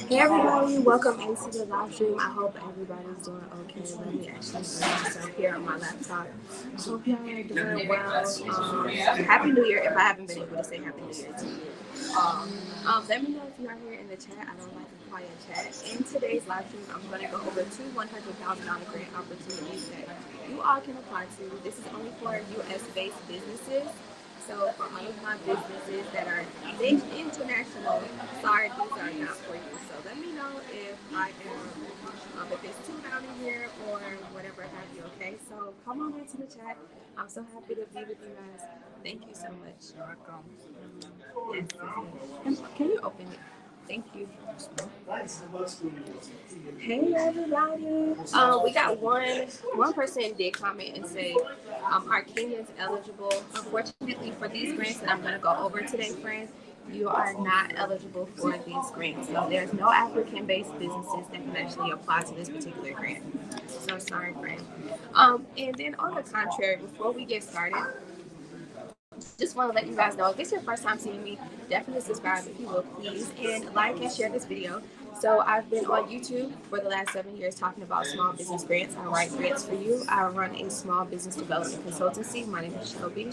Hey everybody, welcome into the live stream. I hope everybody's doing okay. Let me actually bring myself here on my laptop. I hope y'all are doing well. Happy New Year if I haven't been able to say Happy New Year to you. Let me know if you are here in the chat. I don't like to quiet chat. In today's live stream, I'm going to go over two $100,000 grant opportunities that you all can apply to. This is only for US-based businesses. So for all of my businesses that are international, sorry, these are not for you. So let me know if I am, if it's too loud in here or whatever have you, okay? So come on into the chat. I'm so happy to be with you guys. Thank you so much. You're welcome. Yes. Can you open it? Thank you. Hey everybody. We got one person did comment and say our king is eligible. Unfortunately for these grants that I'm gonna go over today, friends, you are not eligible for these grants. So there's no African-based businesses that can actually apply to this particular grant. So sorry, friend. And then on the contrary, before we get started, just want to let you guys know if this is your first time seeing me, definitely subscribe if you will, please, and like and share this video. So I've been on YouTube for the last 7 years talking about small business grants. I write grants for you. I run a small business development consultancy. My name is Shelby,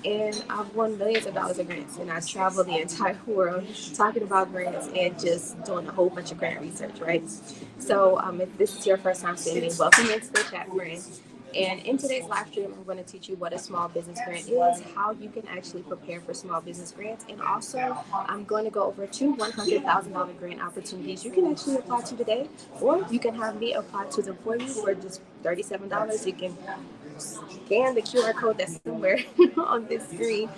and I've won millions of dollars of grants, and I travel the entire world talking about grants and just doing a whole bunch of grant research, right? So if this is your first time seeing me, welcome into the chat, friends. And in today's live stream, I'm going to teach you what a small business grant is, how you can actually prepare for small business grants, and also I'm going to go over two $100,000 grant opportunities you can actually apply to today, or you can have me apply to them for you for just $37. You can scan the QR code that's somewhere on this screen,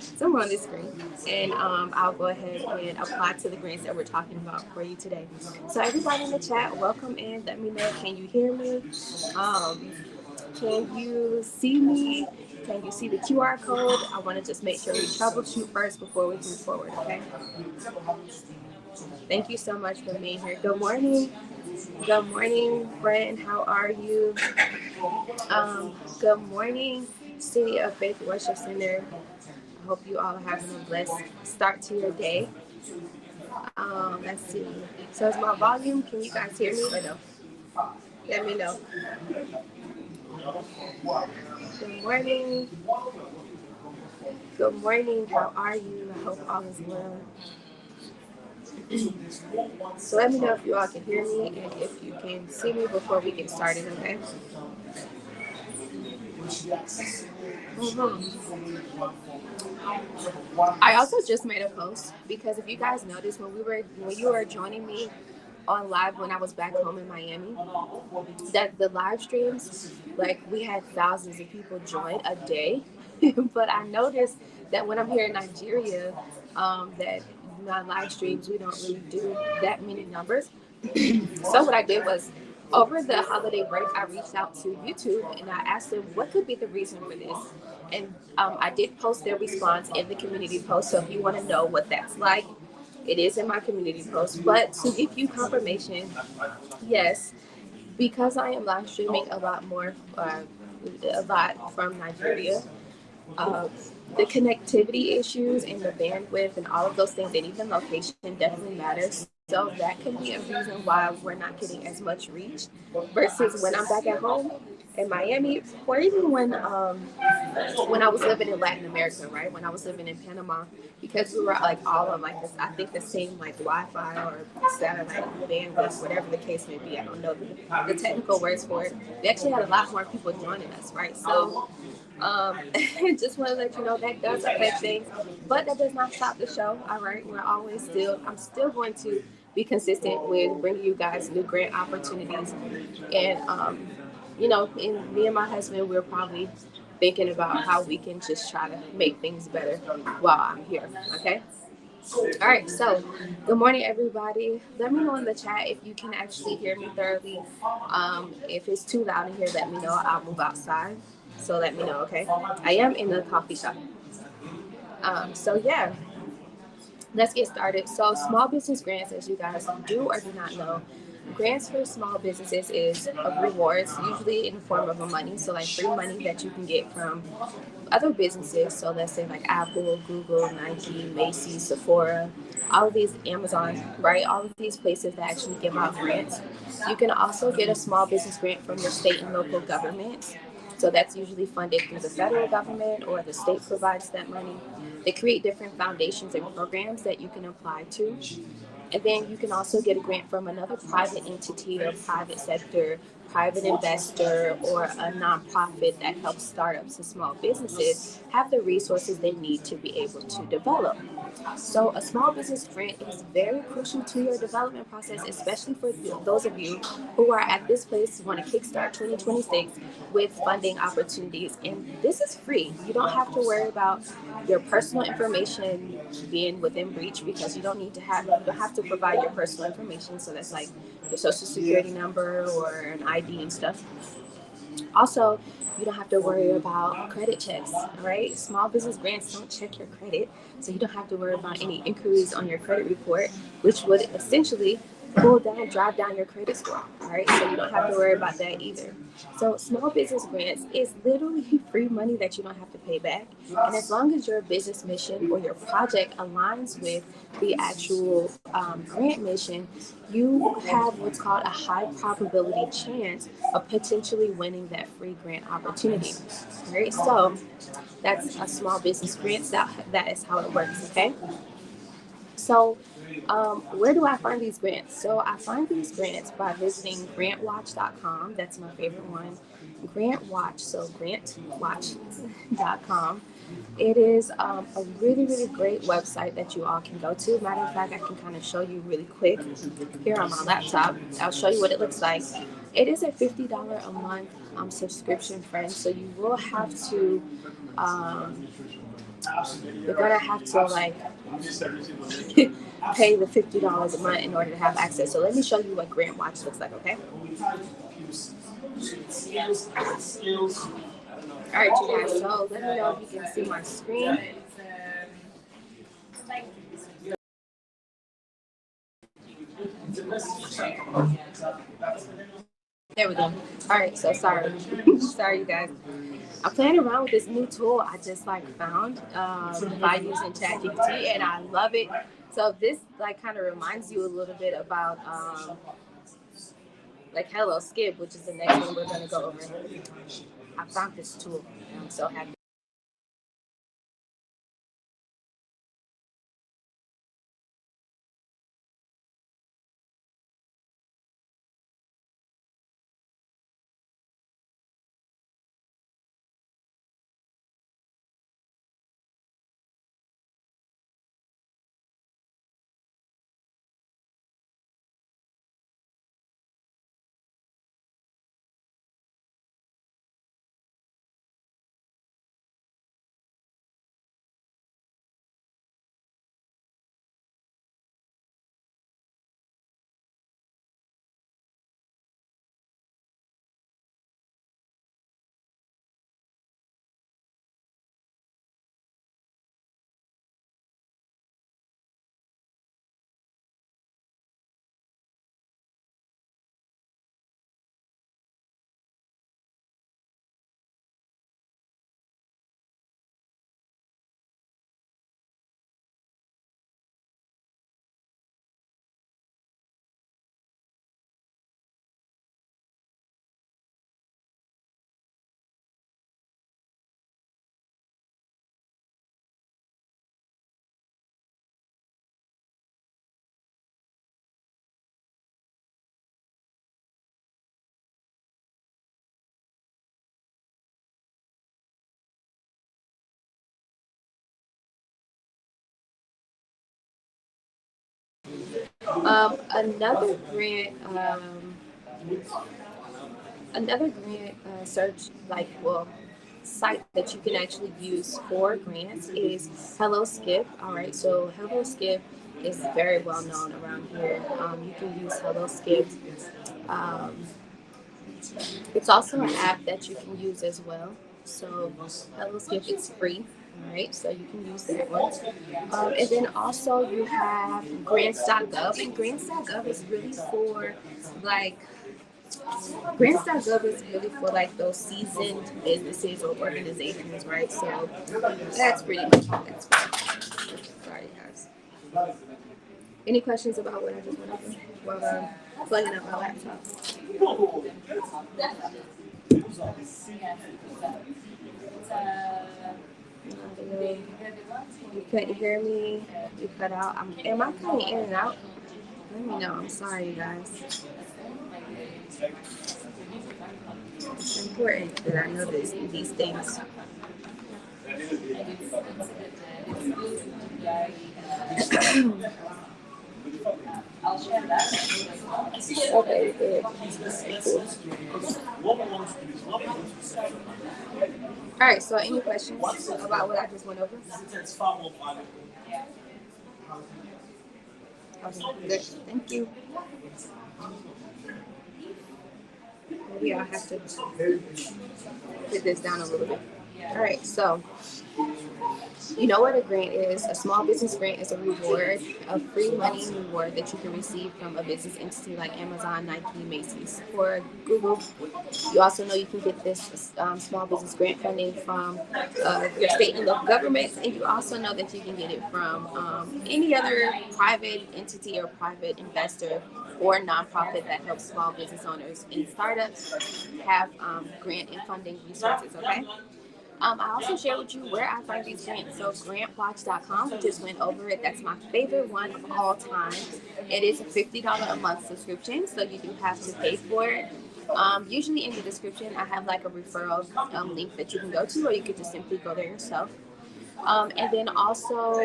and I'll go ahead and apply to the grants that we're talking about for you today. So everybody in the chat, welcome in. Let me know, can you hear me? Can you see me? Can you see the QR code? I want to just make sure we troubleshoot first before we move forward, okay? Thank you so much for being here. Good morning. Good morning, friend. How are you? Good morning, City of Faith Worship Center. I hope you all are having a blessed start to your day. Let's see. So is my volume? Can you guys hear me or no? Let me know. Good morning. Good morning. How are you? I hope all is well. So let me know if you all can hear me and if you can see me before we get started, okay? I also just made a post because if you guys noticed when you were joining me on live when I was back home in Miami, that the live streams, like we had thousands of people join a day, but I noticed that when I'm here in Nigeria, that my live streams we don't really do that many numbers. So what I did was, over the holiday break, I reached out to YouTube and I asked them what could be the reason for this. And I did post their response in the community post. So if you want to know what that's like, it is in my community post. But to give you confirmation, yes, because I am live streaming a lot from Nigeria, uh, the connectivity issues and the bandwidth and all of those things, and even location definitely matters. So that can be a reason why we're not getting as much reach versus when I'm back at home in Miami, or even when I was living in Latin America, right? When I was living in Panama, because we were like all on like this, I think the same like Wi-Fi or satellite bandwidth, whatever the case may be. I don't know the technical words for it. We actually had a lot more people joining us, right? So just want to let you know that does affect things, but that does not stop the show. All right, I'm still going to be consistent with bringing you guys new grant opportunities, and and me and my husband, we're probably thinking about how we can just try to make things better while I'm here. Okay. All right, so good morning, everybody. Let me know in the chat if you can actually hear me thoroughly. If it's too loud in here, let me know. I'll move outside. So let me know, okay? I am in the coffee shop. So yeah, let's get started. So small business grants, as you guys do or do not know, grants for small businesses is rewards, usually in the form of money. So like free money that you can get from other businesses. So let's say like Apple, Google, Nike, Macy's, Sephora, all of these, Amazon, right? All of these places that actually give out grants. You can also get a small business grant from your state and local government. So that's usually funded through the federal government or the state provides that money. They create different foundations and programs that you can apply to. And then you can also get a grant from another private entity or private sector, private investor, or a nonprofit that helps startups and small businesses have the resources they need to be able to develop. So, a small business grant is very crucial to your development process, especially for those of you who are at this place who want to kickstart 2026 with funding opportunities. And this is free. You don't have to worry about your personal information being within reach because you don't have to provide your personal information. So that's like your social security number or an ID and stuff. Also, you don't have to worry about credit checks, right? Small business grants don't check your credit, so you don't have to worry about any inquiries on your credit report, which would essentially drive down your credit score, all right? So you don't have to worry about that either. So small business grants is literally free money that you don't have to pay back. And as long as your business mission or your project aligns with the actual grant mission, you have what's called a high probability chance of potentially winning that free grant opportunity. All right, so that's a small business grant. That is how it works. Okay. So, where do I find these grants? So, I find these grants by visiting grantwatch.com. That's my favorite one. Grantwatch, so grantwatch.com. It is a really, really great website that you all can go to. Matter of fact, I can kind of show you really quick here on my laptop. I'll show you what it looks like. It is a $50 a month subscription, friends. So you will have to um, you're gonna have to like pay the $50 a month in order to have access. So let me show you what Grant Watch looks like, okay? All right, you guys. So let me know if you can see my screen. There we go. All right, so sorry, sorry, you guys. I'm playing around with this new tool I just like found by using ChatGPT, and I love it. So this like kind of reminds you a little bit about like Hello Skip, which is the next one we're gonna go over. I found this tool, and I'm so happy. Another grant, search like site that you can actually use for grants is Hello Skip. All right, so Hello Skip is very well known around here. You can use Hello Skip. Um, it's also an app that you can use as well. So Hello Skip is free. All right, so you can use that one. And then also you have grants.gov, and grants.gov is really for like Grants.gov is really for like those seasoned businesses or organizations, right? So that's pretty much that's sorry guys. Any questions about what I just went over while plugging up my laptop? You couldn't hear me. You cut out. Am I cutting in and out? Let me know. I'm sorry, you guys. It's important that I know these things. Okay, good. Cool. All right. So, any questions about what I just went over? Okay, good. Thank you. Maybe I'll have to put this down a little bit. All right. So. You know what a grant is? A small business grant is a reward, a free money reward that you can receive from a business entity like Amazon, Nike, Macy's, or Google. You also know you can get this small business grant funding from your state and local governments, and you also know that you can get it from any other private entity or private investor or nonprofit that helps small business owners and startups have grant and funding resources. Okay. I also share with you where I find these grants. So grantwatch.com, we just went over it. That's my favorite one of all time. It is a $50 a month subscription, so you do have to pay for it. Usually in the description, I have like a referral link that you can go to, or you could just simply go there yourself. And then also,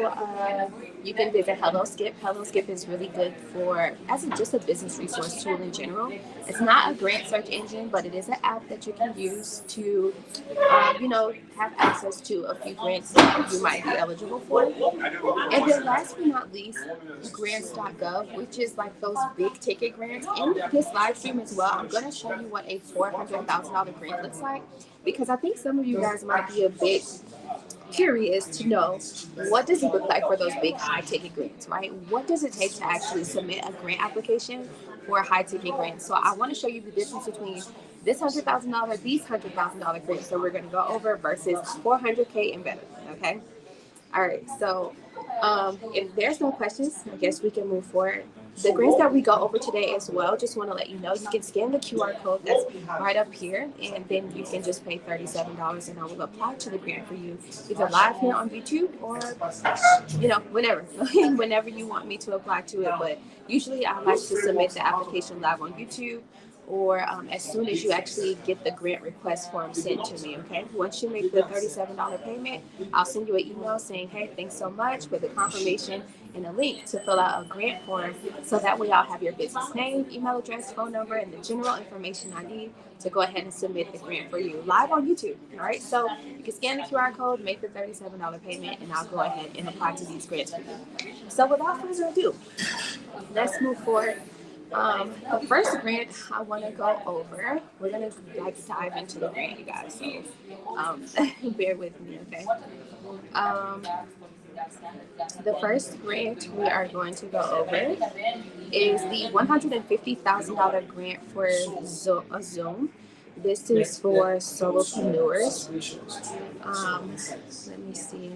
you can visit HelloSkip. HelloSkip is really good for as just a business resource tool in general. It's not a grant search engine, but it is an app that you can use to, have access to a few grants that you might be eligible for. And then last but not least, grants.gov, which is like those big ticket grants. In this live stream as well, I'm going to show you what a $400,000 grant looks like, because I think some of you guys might be a bit curious to know, what does it look like for those big high ticket grants, right? What does it take to actually submit a grant application for a high ticket grant? So I want to show you the difference between this $100,000, these $100,000 grants that we're going to go over versus 400K and better. Okay. All right. So if there's no questions, I guess we can move forward. The grants that we go over today as well, just want to let you know, you can scan the QR code that's right up here, and then you can just pay $37 and I will apply to the grant for you, either live here on YouTube or, whenever, whenever you want me to apply to it. But usually I like to submit the application live on YouTube, or as soon as you actually get the grant request form sent to me. Okay, once you make the $37 payment, I'll send you an email saying, hey, thanks so much, with a confirmation and a link to fill out a grant form, so that way I'll have your business name, email address, phone number, and the general information I need to go ahead and submit the grant for you live on YouTube. All right, so you can scan the QR code, make the $37 payment, and I'll go ahead and apply to these grants for you. So without further ado, let's move forward. The first grant I want to go over, we're going to dive into the grant, you guys. So bear with me, okay? The first grant we are going to go over is the $150,000 grant for Zoom. This is for solopreneurs. Let me see.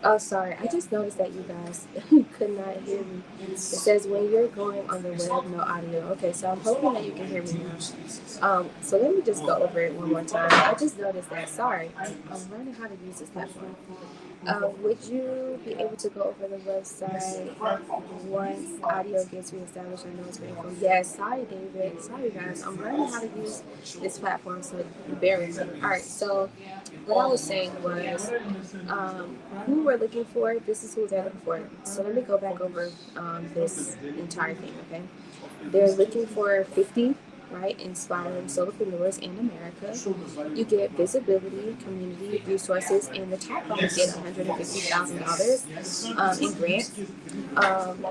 Oh, sorry. I just noticed that you guys could not hear me. It says when you're going on the web, no audio. Okay, so I'm hoping that you can hear me now. So let me just go over it one more time. I just noticed that. Sorry, I'm learning how to use this platform. Would you be able to go over the website once audio gets reestablished? I know it's painful. Yes, sorry, David. Sorry, guys. I'm learning how to use this platform, so bear with me. All right, so what I was saying was who we're looking for, this is who they're looking for. So let me go back over this entire thing, okay? They're looking for 50, right, inspiring solopreneurs in America. You get visibility, community, resources, and the top ones get $150,000 in grants.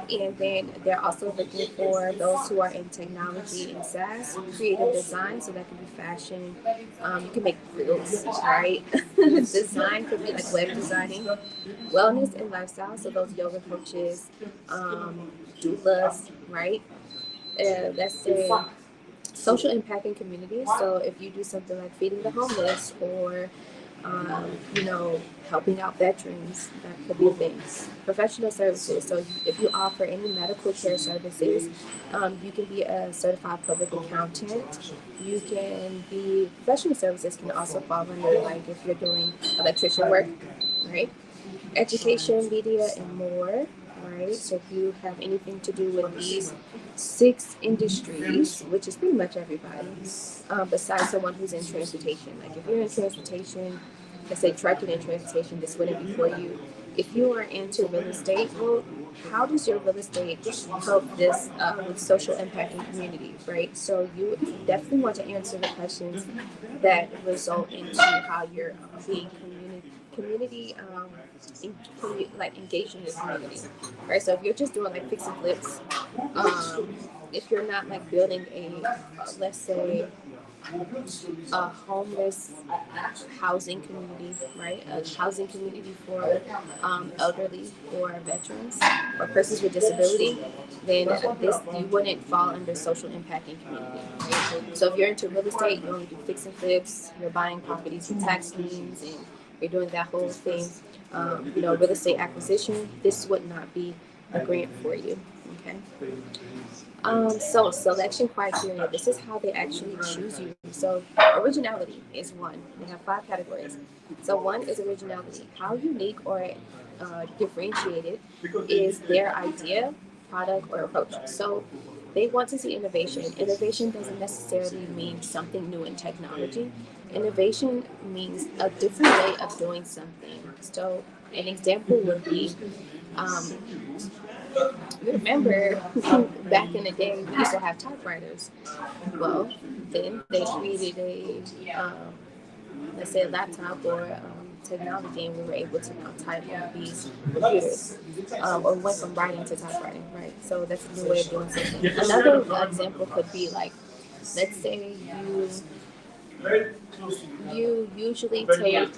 And then they're also looking for those who are in technology and SaaS, creative design, so that could be fashion. You can make reels, right? Design could be like web designing, wellness and lifestyle, so those yoga coaches, doulas, right? Let's say social impact in communities. So if you do something like feeding the homeless or helping out veterans, that could be things. Professional services. So if you offer any medical care services, you can be a certified public accountant. You can be professional services can also fall under like if you're doing electrician work, right? Education, media, and more, right? So if you have anything to do with these 6 industries, which is pretty much everybody, besides someone who's in transportation. Like if you're in transportation, let's say trucking and transportation, this wouldn't be for you. If you are into real estate, well, how does your real estate help this with social impact in community, right? So you definitely want to answer the questions that result into how you're being community like engaged in the community, right? So if you're just doing like fix and flips, if you're not like building let's say a homeless housing community, right? A housing community for elderly or veterans or persons with disability, then this you wouldn't fall under social impact and community. Right? So if you're into real estate, you only do fix and flips. You're buying properties with tax liens and you're doing that whole thing. Real estate acquisition. This would not be a grant for you. Okay. So selection criteria, this is how they actually choose you. So originality is one. They have 5 categories. So one is originality. How unique or differentiated is their idea, product, or approach. So they want to see innovation. Innovation doesn't necessarily mean something new in technology. Innovation means a different way of doing something. So an example would be um, remember back in the day we used to have typewriters. Well, then they created let's say a laptop or technology, and we were able to now type on these computers, or went from writing to typewriting, right? So that's a new way of doing something. Another example could be like, let's say you usually take,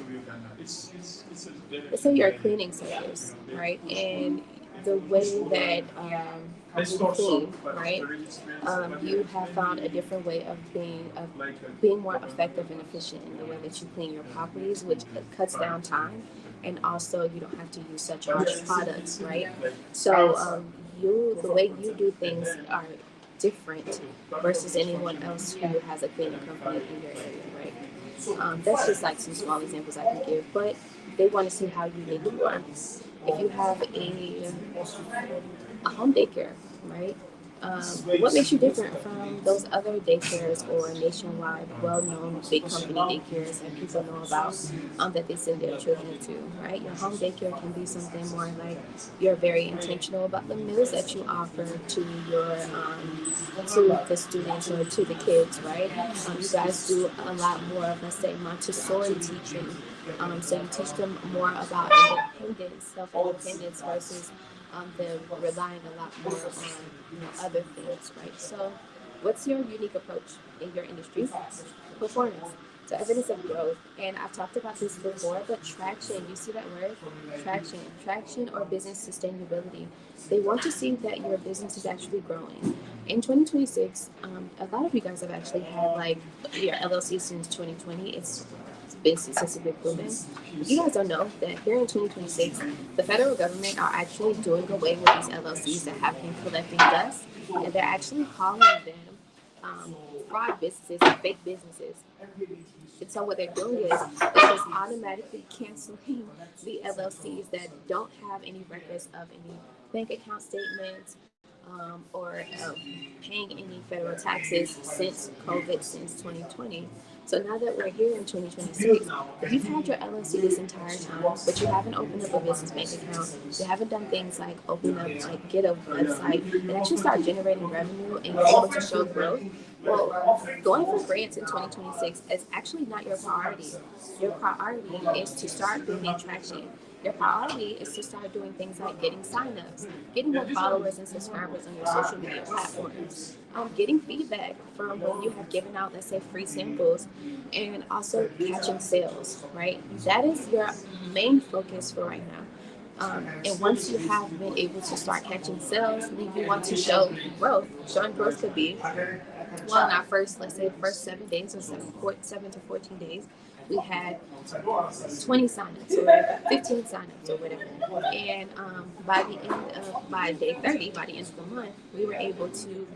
let's say you're a cleaning service, right? And the way that you clean, right? You have found a different way of being more effective and efficient in the way that you clean your properties, which cuts down time, and also you don't have to use such harsh products, right? So the way you do things are different versus anyone else who has a cleaning company in your area, right? That's just like some small examples I can give, but they want to see how unique you are. If you have a home daycare, right? What makes you different from those other daycares or nationwide well-known big company daycares that people know about, that they send their children to, right? Your home daycare can be something more like you're very intentional about the meals that you offer to your to the students or to the kids, right? You guys do a lot more of, let's say, Montessori teaching. So you teach them more about independence, self-independence versus them relying a lot more on other things, right? So, what's your unique approach in your industry? Performance. So evidence of growth, and I've talked about this before, but traction. You see that word? Traction, or business sustainability. They want to see that your business is actually growing. In 2026, a lot of you guys have actually had like your LLC since 2020. It's been statistically proven. You guys don't know that here in 2026, the federal government are actually doing away with these LLCs that have been collecting dust, and they're actually calling them fraud businesses and fake businesses. And so what they're doing is just automatically canceling the LLCs that don't have any records of any bank account statements, or paying any federal taxes since COVID, since 2020. So now that we're here in 2026, if you've had your LLC this entire time, but you haven't opened up a business bank account, you haven't done things like open up, like get a website and actually start generating revenue and you're able to show growth, well, going for grants in 2026 is actually not your priority. Your priority is to start building traction. Your priority is to start doing things like getting signups, getting more followers and subscribers on your social media platforms, getting feedback from when you have given out, let's say, free samples, and also catching sales, right? That is your main focus for right now. And once you have been able to start catching sales, then you want to show growth. Showing growth could be, well, in our first, let's say, first 7 days or 7 to 14 days, we had 20 signups or 15 signups or whatever. And by day 30, by the end of the month, we were able to,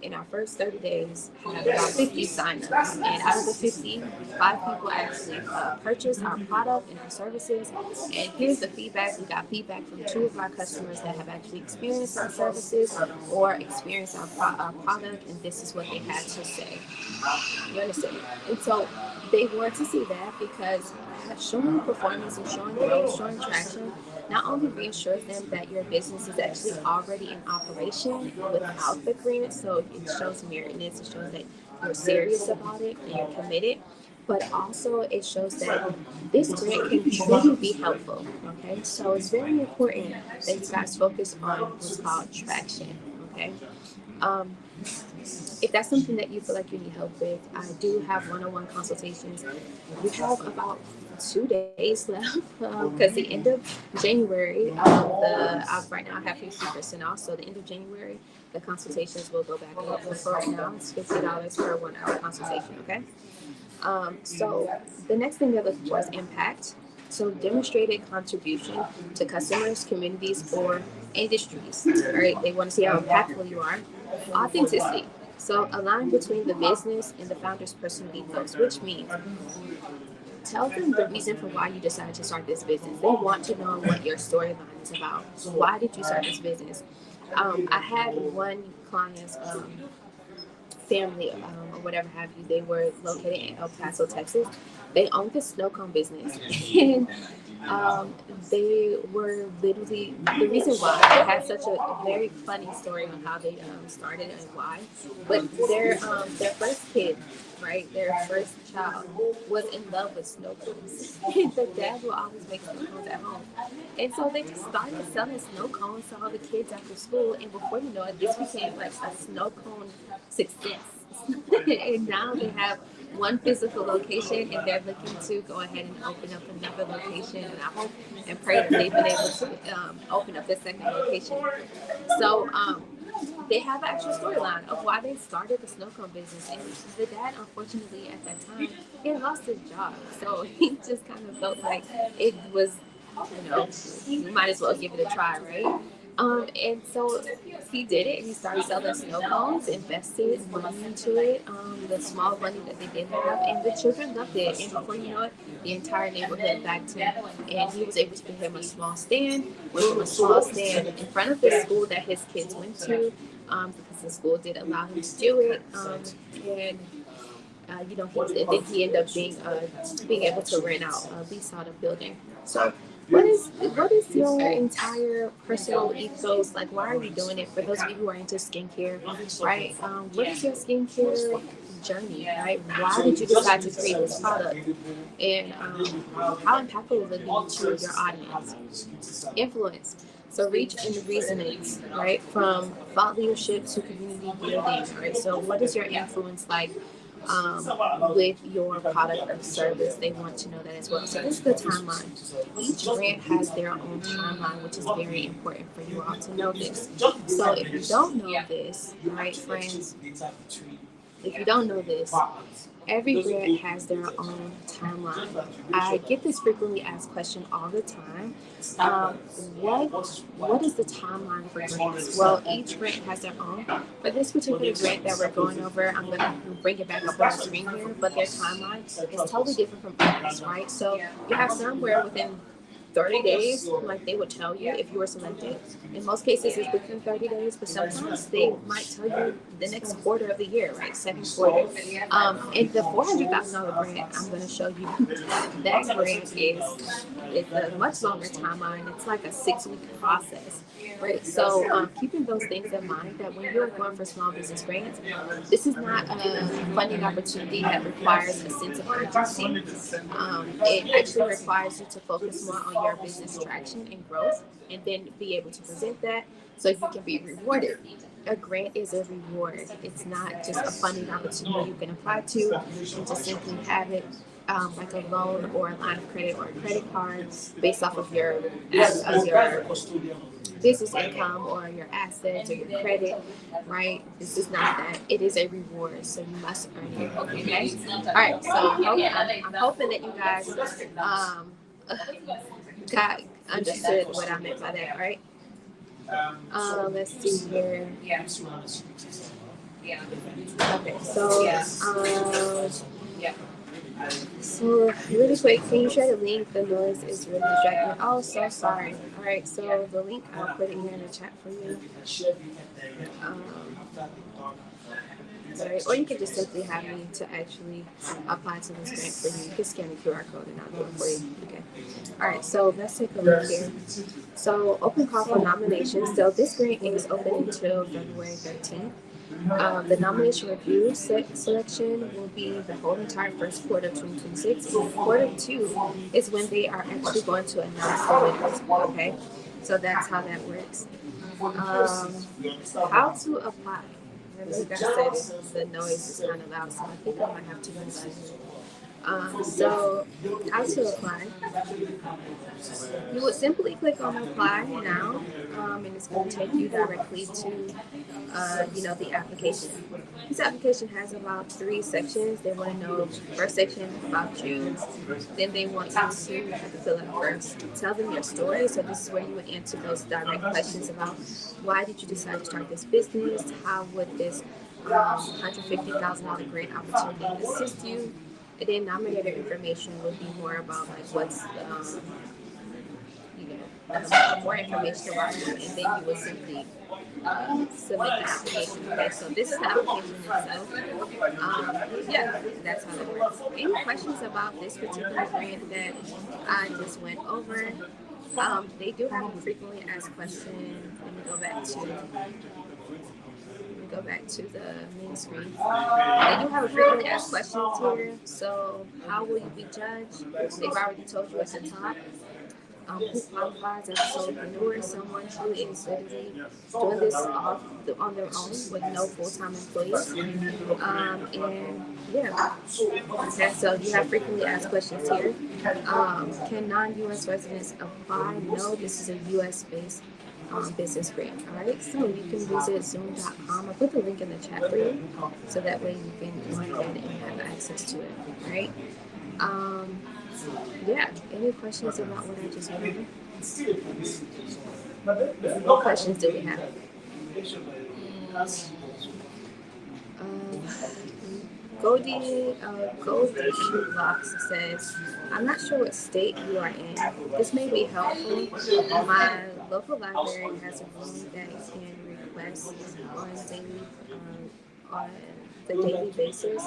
in our first 30 days, have about 50 signups. And out of the 50, 5 people actually purchased our product and our services. And here's the feedback. We got feedback from 2 of our customers that have actually experienced our services or experienced our product, and this is what they had to say. You understand? And so they want to see that because showing performance and showing growth, showing traction, not only reassures them that your business is actually already in operation without the grant, so it shows meritness, it shows that you're serious about it and you're committed, but also it shows that this grant can truly be helpful. Okay, so it's very important that you guys focus on what's called traction. Okay. If that's something that you feel like you need help with, I do have one-on-one consultations. We have about 2 days left because the end of January, right now I have 50% off. So the end of January, the consultations will go back up. But for right now, it's $50 for a 1-hour consultation. Okay. So the next thing they're looking for is impact. So demonstrated contribution to customers, communities, or industries. All right. They want to see how impactful you are. Authenticity. So align between the business and the founder's personal ethos, which means tell them the reason for why you decided to start this business. They want to know what your storyline is about. Why did you start this business? I had one client's family, or whatever have you. They were located in El Paso, Texas. They owned a snow cone business, and they were literally the reason why. They had such a very funny story on how they started and why. But their first kid, right, their first child, was in love with snow cones. The dad will always make snow cones at home, and so they just started selling snow cones to all the kids after school. And before you know it, this became like a snow cone success. And now they have one physical location, and they're looking to go ahead and open up another location. And I hope and pray that they've been able to open up the second location. So they have an actual storyline of why they started the snow cone business. And the dad, unfortunately, at that time, he had lost his job. So he just kind of felt like it was, you might as well give it a try, right? And so he did it. He started selling snow cones, invested money into it, the small money that they did have, and the children loved it. And before you know it, the entire neighborhood backed him, and he was able to give him a small stand, in front of the school that his kids went to, because the school did allow him to do it, and he ended up being able to rent out, lease out a building. So what is your entire personal ethos? Like, why are you doing it? For those of you who are into skincare, right? What is your skincare journey, right? Why did you decide to create this product? And how impactful will it be to your audience? Influence. So reach and resonance, right? From thought leadership to community building, right? So what is your influence like with your product or service? They want to know that as well. So this is the timeline. Each brand has their own timeline, which is very important for you all to know this. So if you don't know this, right, friends, if you don't know this, Every grant has their own timeline. I get this frequently asked question all the time. Um, what is the timeline for grants? Well, each grant has their own. For this particular grant that we're going over, I'm going to bring it back up on the screen here, but their timeline is totally different from others, right? So you have some where within 30 days, like they would tell you if you were selected. In most cases, it's within 30 days, but sometimes they might tell you the next quarter of the year, right? Second quarter. And the $400,000 grant, I'm going to show you that grant is a much longer timeline. It's like a 6-week process, right? So keeping those things in mind that when you're going for small business grants, this is not a funding opportunity that requires a sense of urgency. It actually requires you to focus more on your business traction and growth, and then be able to present that so you can be rewarded. A grant is a reward. It's not just a funding opportunity you can apply to and just simply have it like a loan or a line of credit or a credit card based off of your business income or your assets or your credit, right? This is not that. It is a reward, so you must earn it. Okay. All right. So I'm hoping that you guys got understood what I meant by that, right? Let's see here. Okay. So really quick, can you share the link? The noise is really distracting. Oh, so sorry. All right, so the link, I'll put it here in the chat for you. Right, or you can just simply have me to actually apply to this grant for you. You can scan the QR code and I'll do it for you. Okay. All right, so let's take a look here. So open call for nominations. So this grant is open until February 13th. The nomination review selection will be the whole entire first quarter of 2026. And quarter 2 is when they are actually going to announce the winners. Okay, so that's how that works. How to apply? Like I said, the noise is kind of loud, so I think I might have to move that. So how to apply? You would simply click on apply now, and it's going to take you directly to, the application. This application has about 3 sections. They want to know first section about you. Then they want you to have to fill out first. Tell them your story. So this is where you would answer those direct questions about why did you decide to start this business? How would this $150,000 grant opportunity assist you? And then nominator information would be more about like what's more information about you, and then you would simply submit the application. Okay, so this is the application itself. That's how it works. Any questions about this particular grant that I just went over? They do have a frequently asked question. Let me go back to the main screen. They do have a frequently asked questions here. So how will you be judged? They've already told you at the top. Who qualifies as a solopreneur? Someone who is literally doing this on their own with no full-time employees. Okay, so you have frequently asked questions here. Can non-U.S. residents apply? No, this is a U.S.-based business grant. All right, so you can visit zoom.com. I'll put the link in the chat for you, so that way you can go ahead and have access to it. All right. Any questions about what I just went over? What questions do we have? Goldie Box says, I'm not sure what state you are in. This may be helpful. My local library has a room that you can request on the daily basis,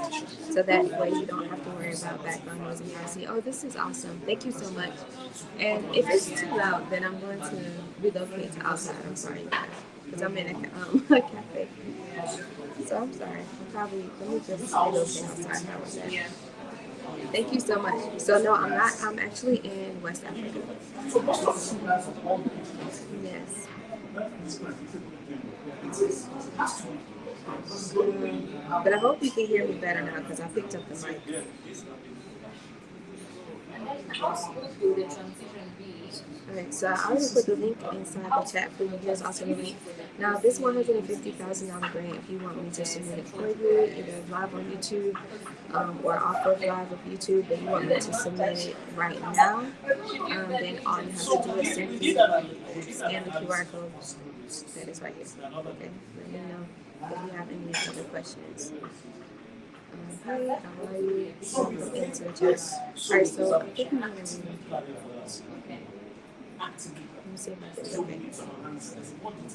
so that way you don't have to worry about background noise and privacy. Oh, this is awesome. Thank you so much. And if it's too loud, then I'm going to relocate to outside. I'm sorry, because I'm in a cafe. So I'm sorry. Let me just relocate outside. How was that? Thank you so much. So no, I'm not. I'm actually in West Africa. Yes. But I hope you can hear me better now because I picked up the mic. Alright, so I already put the link inside the chat for you. Here's also the link. Now, this $150,000 grant, if you want me to submit it for you, either live on YouTube or off of live of YouTube, but you want me to submit it right now, then all you have to do is simply scan the QR code that is right here. Okay, let me know if you have any other questions. Hey, how are you? Welcome into the chat. Alright, so I'm thinking I'm gonna let me see if I can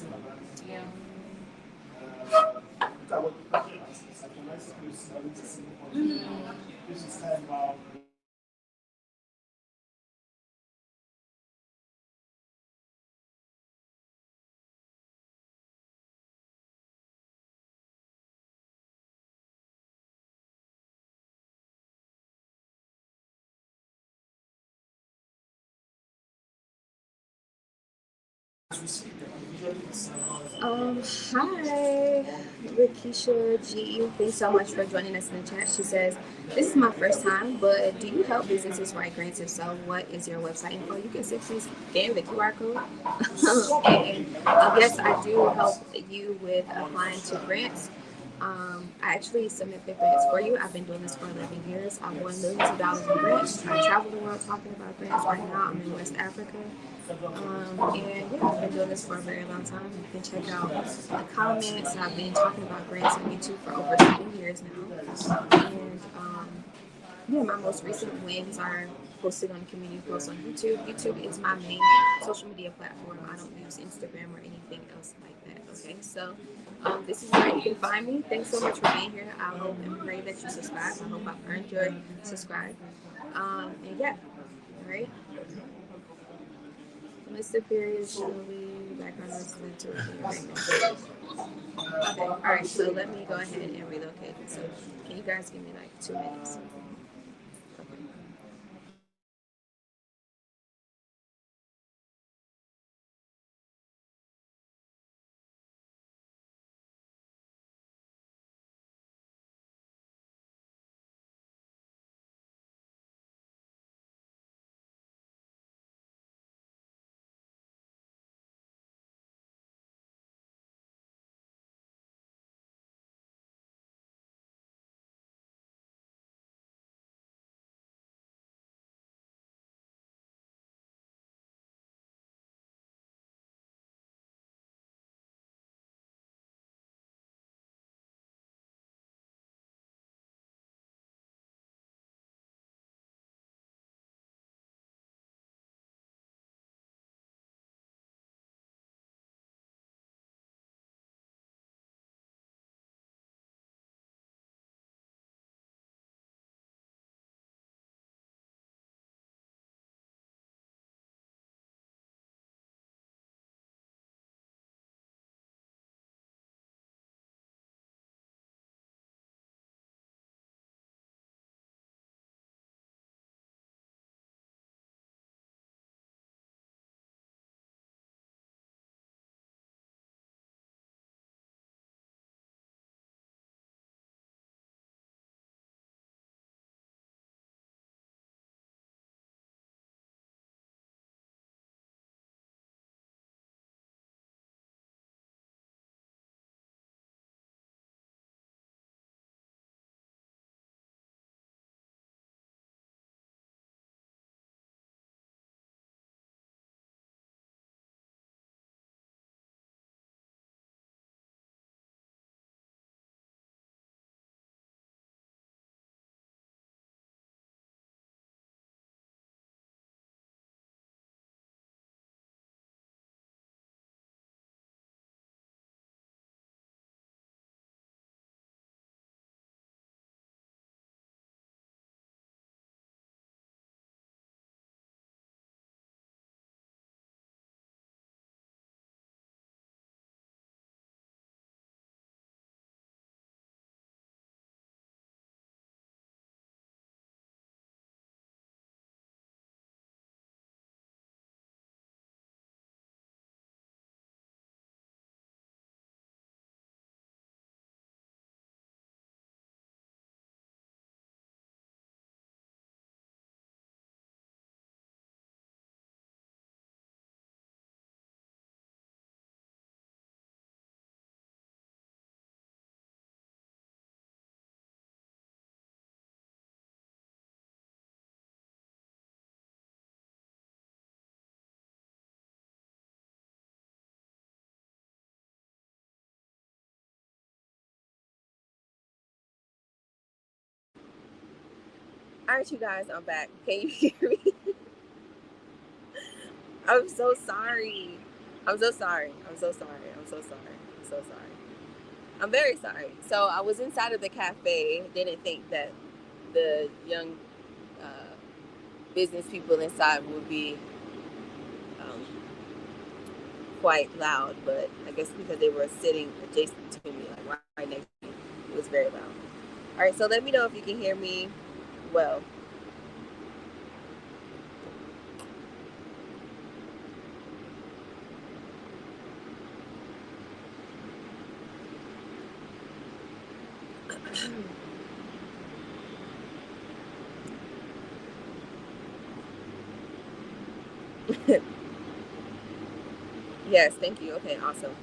okay. Hi, Rakisha G. Thanks so much for joining us in the chat. She says, this is my first time, but do you help businesses write grants? If so, what is your website info? You can simply scan the QR code. And yes, I do help you with applying to grants. I actually submit the grants for you. I've been doing this for 11 years. I've won millions of dollars in grants. I travel the world talking about grants. Right now, I'm in West Africa. And yeah, I've been doing this for a very long time. You can check out the comments. I've been talking about grants on YouTube for over 7 years now. And yeah, my most recent wins are posted on community posts on YouTube. YouTube is my main social media platform. I don't use Instagram or anything else like that. Okay, so this is where you can find me. Thanks so much for being here. I hope and pray that you subscribe. I hope I've earned your subscribe. And yeah, all right. Mr. Furious movie background noise led to a Okay, alright, so let me go ahead and relocate. So can you guys give me like 2 minutes? All right, you guys, I'm back. Can you hear me? I'm so sorry. I'm so sorry. I'm so sorry. I'm so sorry. I'm so sorry. I'm very sorry. So I was inside of the cafe. Didn't think that the young uh, business people inside would be um, quite loud, but I guess because they were sitting adjacent to me, like right next to me, it was very loud. All right, so let me know if you can hear me well. Yes, thank you. Okay, awesome.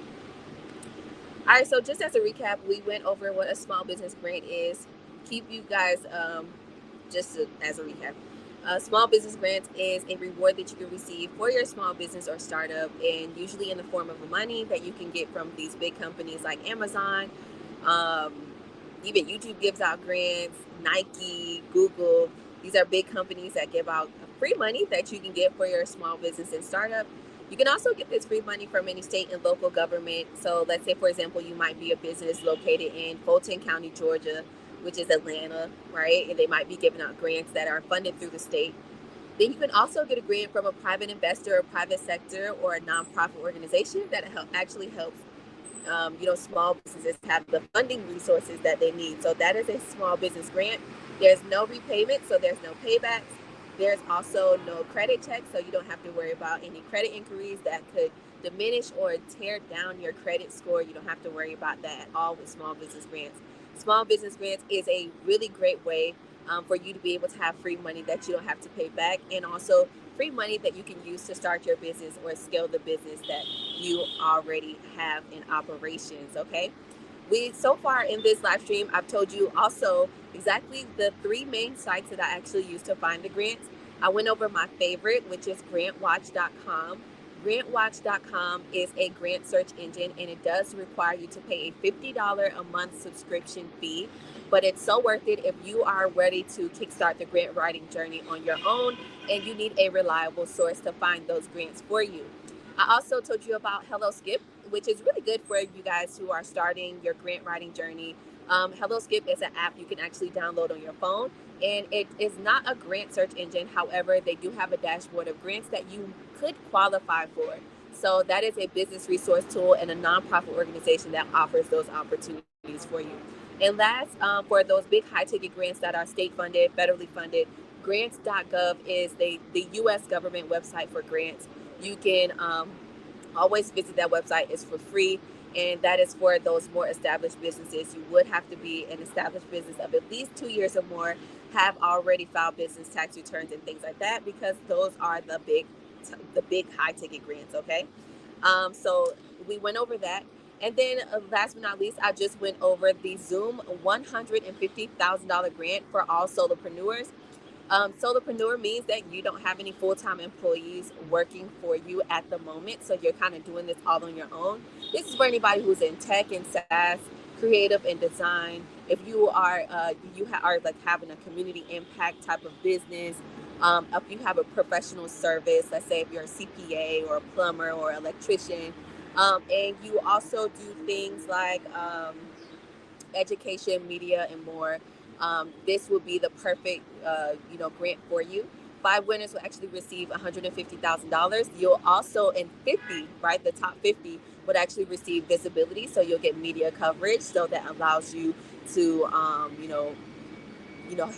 All right, so just as a recap, we went over what a small business grant is. Keep you guys as a recap. Small business grant is a reward that you can receive for your small business or startup, and usually in the form of money that you can get from these big companies like Amazon. Um, Even YouTube gives out grants, Nike, Google. These are big companies that give out free money that you can get for your small business and startup. You can also get this free money from any state and local government. So let's say, for example, you might be a business located in Fulton County, Georgia, which is Atlanta, right? And they might be giving out grants that are funded through the state. Then you can also get a grant from a private investor or private sector or a nonprofit organization that actually helps small businesses have the funding resources that they need. So that is a small business grant. There's no repayment, so there's no paybacks. There's also no credit check, so you don't have to worry about any credit inquiries that could diminish or tear down your credit score. You don't have to worry about that at all with small business grants. Small business grants is a really great way for you to be able to have free money that you don't have to pay back, and also free money that you can use to start your business or scale the business that you already have in operations. Okay, we so far in this live stream, I've told you also exactly the three main sites that I actually use to find the grants. I went over my favorite, which is grantwatch.com. Grantwatch.com is a grant search engine, and it does require you to pay a $50 a month subscription fee, but it's so worth it if you are ready to kickstart the grant writing journey on your own and you need a reliable source to find those grants for you. I also told you about Hello Skip, which is really good for you guys who are starting your grant writing journey. Hello Skip is an app you can actually download on your phone, and it is not a grant search engine. However, they do have a dashboard of grants that you could qualify for. So that is a business resource tool and a nonprofit organization that offers those opportunities for you. And last, for those big high ticket grants that are state funded, federally funded, grants.gov is the U.S. government website for grants. You can always visit that website. It's for free, and that is for those more established businesses. You would have to be an established business of at least 2 years or more, have already filed business tax returns and things like that, because those are the big high ticket grants. Okay, so we went over that. And then last but not least, I just went over the Zoom $150,000 grant for all solopreneurs. Solopreneur means that you don't have any full-time employees working for you at the moment, so you're kind of doing this all on your own. This is for anybody who's in tech and SaaS, creative and design. If you are are like having a community impact type of business, if you have a professional service, let's say if you're a CPA or a plumber or electrician, and you also do things like education, media, and more, this will be the perfect, grant for you. 5 winners will actually receive $150,000. You'll also, in 50, right, the top 50 would actually receive visibility. So you'll get media coverage. So that allows you to,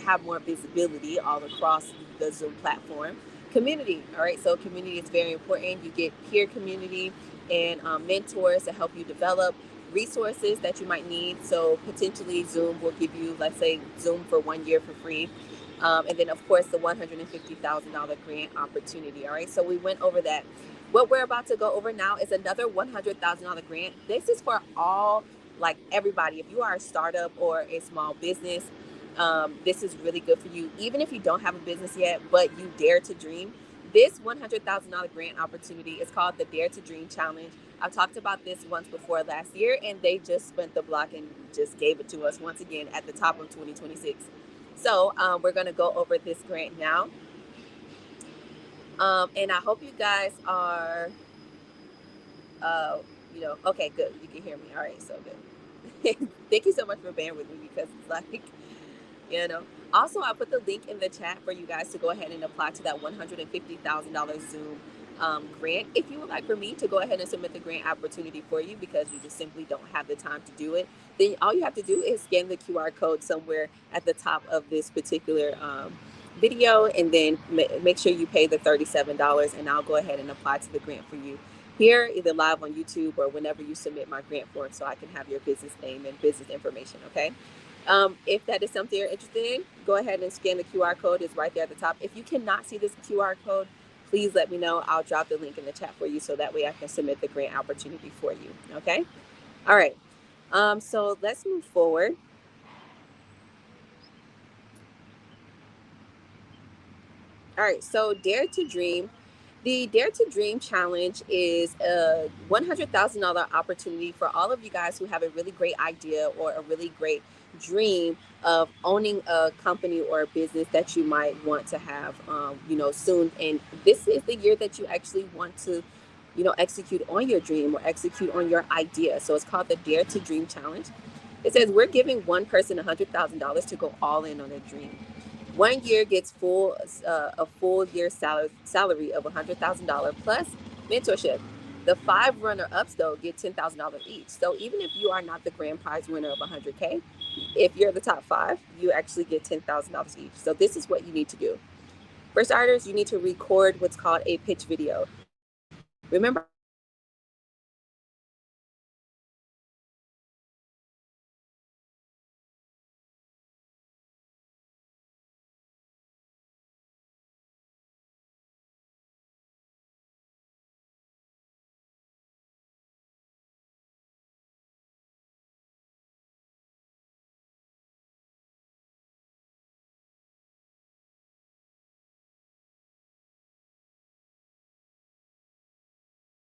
have more visibility all across the Zoom platform. Community, all right. So community is very important. You get peer community and mentors to help you develop resources that you might need. So potentially Zoom will give you, let's say, Zoom for 1 year for free. And then, of course, the $150,000 grant opportunity. All right. So we went over that. What we're about to go over now is another $100,000 grant. This is for all, like everybody. If you are a startup or a small business, this is really good for you. Even if you don't have a business yet, but you dare to dream, this $100,000 grant opportunity is called the Dare to Dream Challenge. I've talked about this once before last year, and they just spent the block and just gave it to us once again at the top of 2026. So we're going to go over this grant now. And I hope you guys are, uh, okay, good. You can hear me. All right, so good. Thank you so much for bearing with me because it's like, you know. Also, I put the link in the chat for you guys to go ahead and apply to that $150,000 Zoom grant. If you would like for me to go ahead and submit the grant opportunity for you because you just simply don't have the time to do it, then all you have to do is scan the QR code somewhere at the top of this particular video, and then make sure you pay the $37, and I'll go ahead and apply to the grant for you here, either live on YouTube or whenever you submit my grant form, so I can have your business name and business information. Okay. If that is something you're interested in, go ahead and scan the QR code. It's right there at the top. If you cannot see this QR code, please let me know. I'll drop the link in the chat for you so that way I can submit the grant opportunity for you. Okay. All right. So let's move forward. All right. So Dare to Dream. The Dare to Dream Challenge is a $100,000 opportunity for all of you guys who have a really great idea or a really great dream of owning a company or a business that you might want to have, soon. And this is the year that you actually want to, execute on your dream or execute on your idea. So it's called the Dare to Dream Challenge. It says we're giving one person $100,000 to go all in on their dream. 1 year gets a full year salary of $100,000 plus mentorship. The five runner ups though get $10,000 each. So even if you are not the grand prize winner of 100K, if you're the top five, you actually get $10,000 each. So this is what you need to do. For starters, you need to record what's called a pitch video. Remember, I told you guys that you need to record a pitch video. So you need to record a pitch video of your idea.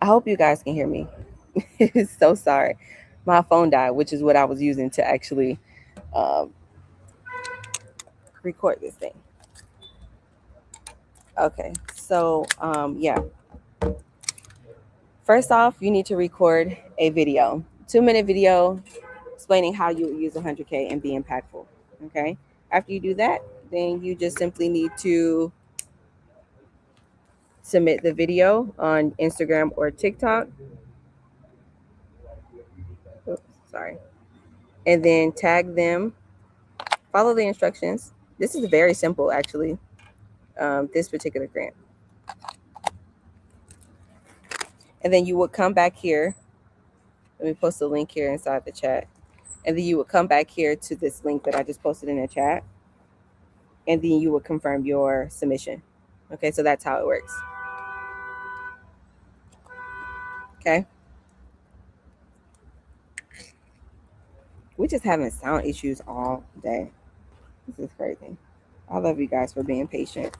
I hope you guys can hear me. So sorry. My phone died, which is what I was using to actually um, record this thing. Okay, so yeah. First off, you need to record a video, 2-minute video explaining how you would use 100K and be impactful. Okay. After you do that, then you just simply need to submit the video on Instagram or TikTok. Oops, sorry. And then tag them. Follow the instructions. This is very simple, actually. This particular grant. And then you would come back here. Let me post a link here inside the chat. And then you would come back here to this link that I just posted in the chat. And then you would confirm your submission. Okay, so that's how it works. Okay. We just having sound issues all day. This is crazy. I love you guys for being patient.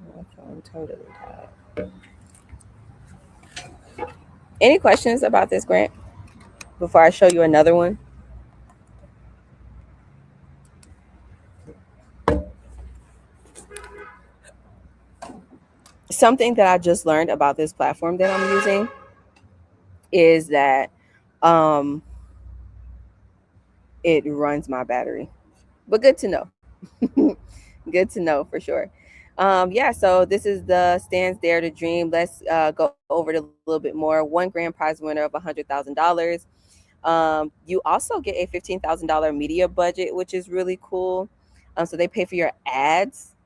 My phone totally died. Any questions about this grant before I show you another one? Something that I just learned about this platform that I'm using is that um, it runs my battery. But good to know. Good to know for sure. Yeah, so this is the Stands Dare to Dream. Let's go over it a little bit more. One grand prize winner of $100,000. You also get a $15,000 media budget, which is really cool. So they pay for your ads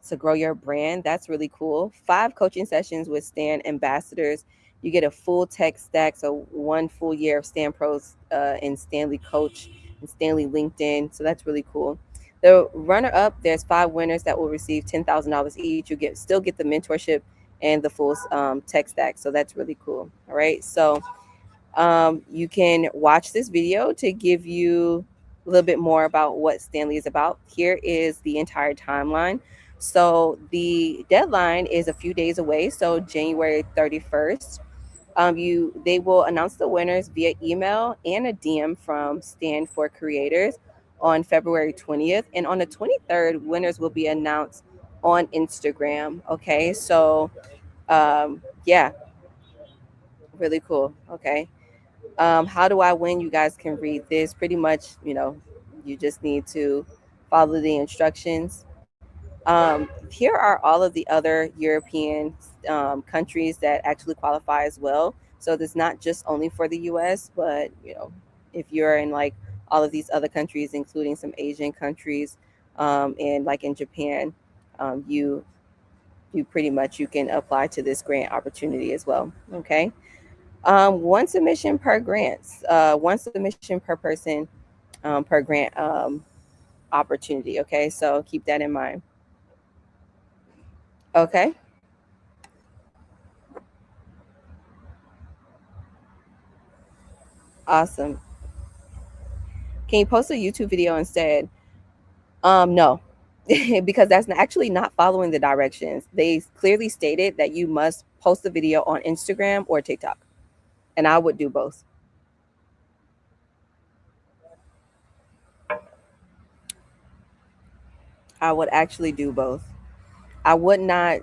to grow your brand. That's really cool. 5 coaching sessions with Stan ambassadors. You get a full tech stack, so 1 full year of Stan Pros and Stanley Coach and Stanley LinkedIn. So that's really cool. The runner up, there's 5 winners that will receive $10,000 each. You still get the mentorship and the full tech stack. So that's really cool. All right. So you can watch this video to give you a little bit more about what Stanley is about. Here is the entire timeline. So the deadline is a few days away, so January 31st. They will announce the winners via email and a DM from Stand for Creators on February 20th, and on the 23rd, winners will be announced on Instagram. Okay, so yeah, really cool. Okay. How do I win? You guys can read this. Pretty much, you just need to follow the instructions. Here are all of the other European countries that actually qualify as well. So it's not just only for the US, but if you're in like all of these other countries, including some Asian countries, and like in Japan, you pretty much you can apply to this grant opportunity as well. Okay. One submission per grants, 1 submission per person per grant opportunity. Okay, so keep that in mind. Okay, awesome. Can you post a YouTube video instead? No, because that's actually not following the directions. They clearly stated that you must post the video on Instagram or TikTok, and I would do both. I would actually do both. I would not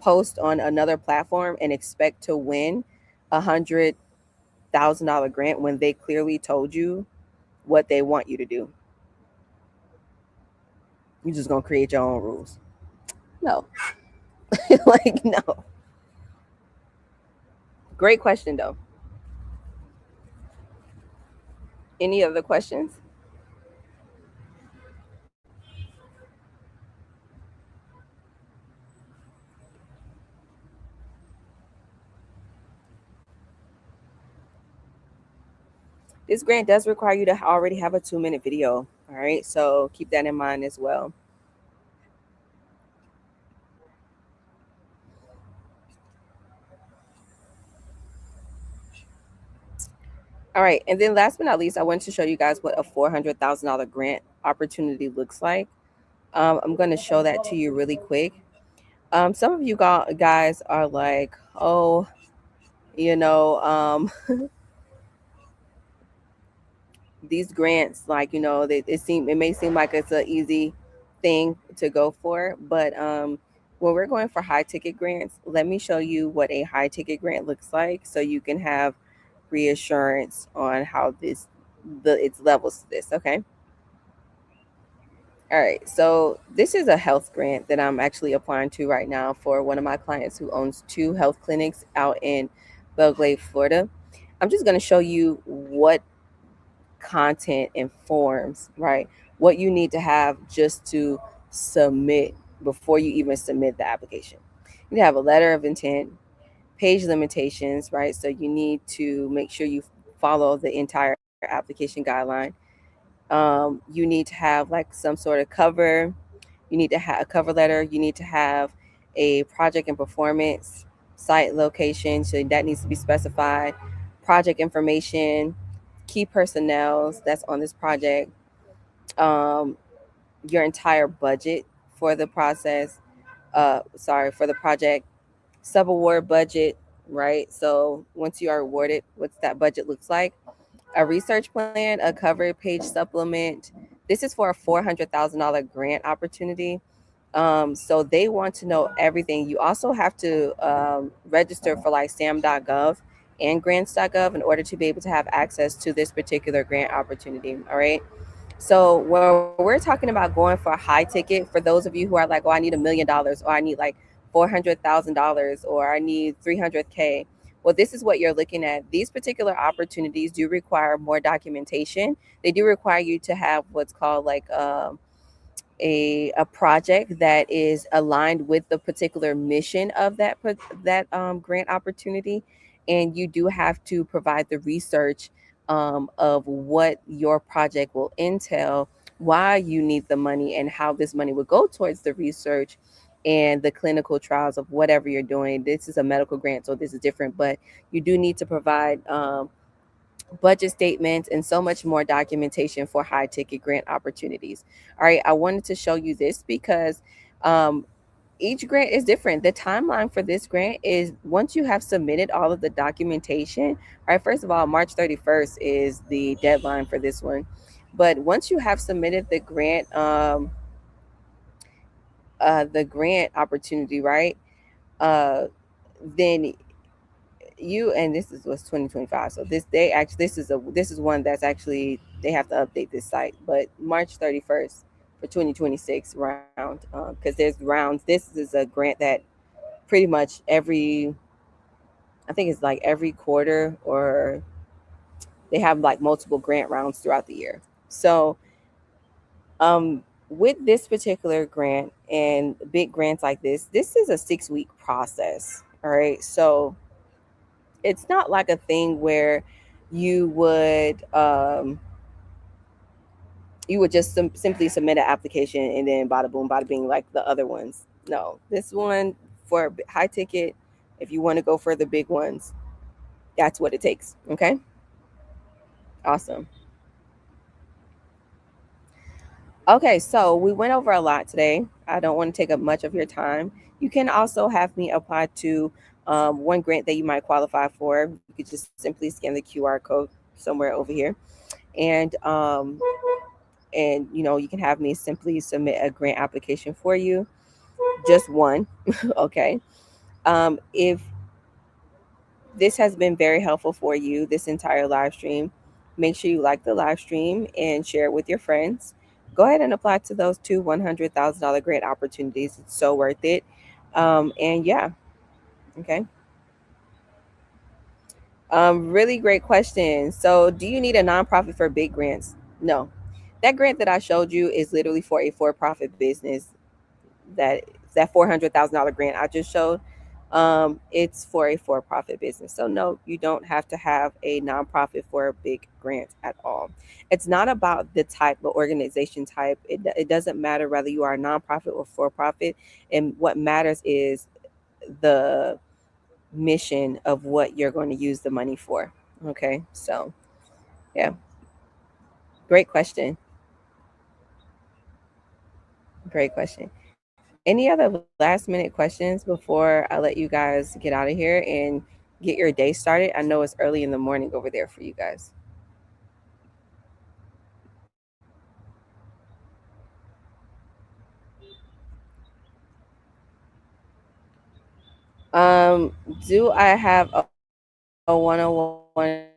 post on another platform and expect to win $100,000 grant when they clearly told you what they want you to do. You're just gonna create your own rules. No, like no. Great question though. Any other questions? This grant does require you to already have a 2-minute video. All right, so keep that in mind as well. All right, and then last but not least, I wanted to show you guys what a $400,000 grant opportunity looks like. I'm going to show that to you really quick. Some of you guys are like, oh, you know, these grants, like, it may seem like it's an easy thing to go for, but when we're going for high ticket grants, let me show you what a high ticket grant looks like, so you can have reassurance on how its levels to this. Okay. All right, so this is a health grant that I'm actually applying to right now for one of my clients who owns two health clinics out in Belgrade, Florida. I'm just going to show you what content and forms, right? What you need to have just to submit before you even submit the application. You have a letter of intent, page limitations, right? So you need to make sure you follow the entire application guideline. You need to have like some sort of cover. You need to have a cover letter. You need to have a project and performance site location. So that needs to be specified. Project information, key personnel that's on this project, um, your entire budget for the process. For the project, subaward budget, right? So once you are awarded, what's that budget looks like? A research plan, a cover page supplement. This is for a $400,000 grant opportunity. So they want to know everything. You also have to register for like sam.gov and grants.gov in order to be able to have access to this particular grant opportunity. All right. So when we're talking about going for a high ticket, for those of you who are like, oh, I need $1 million, or I need like $400,000, or I need 300K. Well, this is what you're looking at. These particular opportunities do require more documentation. They do require you to have what's called like a project that is aligned with the particular mission of that grant opportunity, and you do have to provide the research of what your project will entail, why you need the money, and how this money will go towards the research and the clinical trials of whatever you're doing. This is a medical grant, so this is different, but you do need to provide budget statements, and so much more documentation for high ticket grant opportunities. All right, I wanted to show you this because um, each grant is different. The timeline for this grant is once you have submitted all of the documentation. All right, first of all, March 31st is the deadline for this one. But once you have submitted the grant opportunity, right? Uh, then you, and this is what's 2025, so this is one that's actually, they have to update this site, but March 31st for 2026 round, because there's rounds. This is a grant that pretty much I think it's like every quarter, or they have like multiple grant rounds throughout the year. So with this particular grant and big grants like this is a 6-week process. All right, so it's not like a thing where you would um, you would just simply submit an application and then bada boom, bada bing, like the other ones. No, this one for high ticket, if you want to go for the big ones, that's what it takes. Okay, awesome. Okay, so we went over a lot today. I don't want to take up much of your time. You can also have me apply to one grant that you might qualify for. You could just simply scan the QR code somewhere over here, and you can have me simply submit a grant application for you, just one. Okay. If this has been very helpful for you, this entire live stream, make sure you like the live stream and share it with your friends. Go ahead and apply to those two $100,000 grant opportunities. It's so worth it. And yeah. Okay. Really great question. So do you need a nonprofit for big grants? No. That grant that I showed you is literally for a for-profit business. That $400,000 grant I just showed, it's for a for-profit business. So no, you don't have to have a nonprofit for a big grant at all. It's not about the type of organization type. It doesn't matter whether you are a nonprofit or for-profit. And what matters is the mission of what you're going to use the money for. Okay, so Yeah, great question. Great question. Any other last minute questions before I let you guys get out of here and get your day started? I know it's early in the morning over there for you guys. Um, do I have a 101 advice for